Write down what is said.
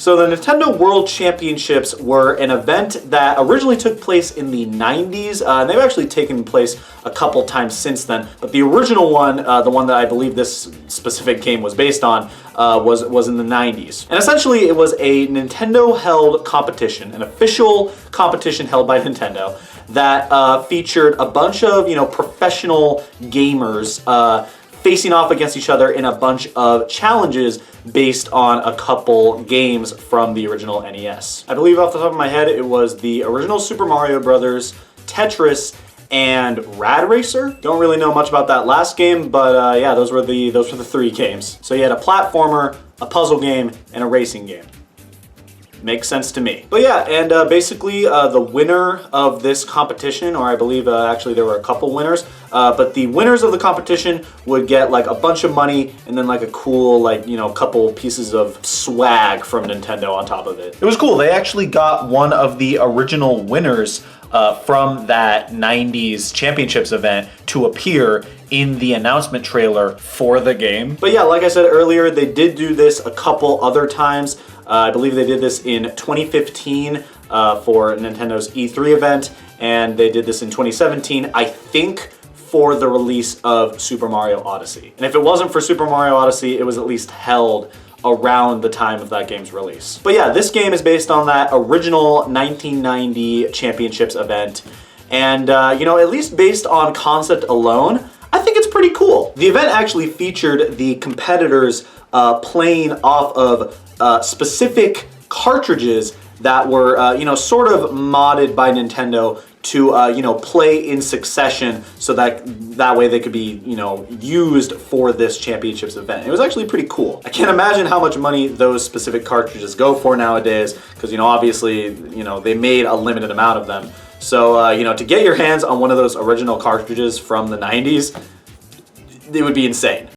So the Nintendo World Championships were an event that originally took place in the 90s, and they've actually taken place a couple times since then, but the original one, the one that I believe this specific game was based on, was in the 90s. And essentially it was a Nintendo-held competition, an official competition held by Nintendo, that featured a bunch of, professional gamers facing off against each other in a bunch of challenges based on a couple games from the original NES. I believe off the top of my head, it was the original Super Mario Brothers, Tetris, and Rad Racer. Don't really know much about that last game, but yeah, those were the 3 games. So you had a platformer, a puzzle game, and a racing game. Makes sense to me. But yeah, and basically the winner of this competition, or I believe actually there were a couple winners, but the winners of the competition would get like a bunch of money and then like a cool couple pieces of swag from Nintendo on top of it. It was cool. They actually got one of the original winners from that 90s championships event to appear in the announcement trailer for the game. But yeah, like I said earlier, they did do this a couple other times. I believe they did this in 2015 for Nintendo's E3 event, and they did this in 2017, I think, for the release of Super Mario Odyssey. And if it wasn't for Super Mario Odyssey, it was at least held around the time of that game's release. But yeah, this game is based on that original 1990 championships event, and at least based on concept alone, I think it's pretty cool. The event actually featured the competitors playing off of specific cartridges that were, sort of modded by Nintendo to, play in succession so that way they could be, used for this championships event. It was actually pretty cool. I can't imagine how much money those specific cartridges go for nowadays because, obviously, they made a limited amount of them. So, to get your hands on one of those original cartridges from the 90s, it would be insane.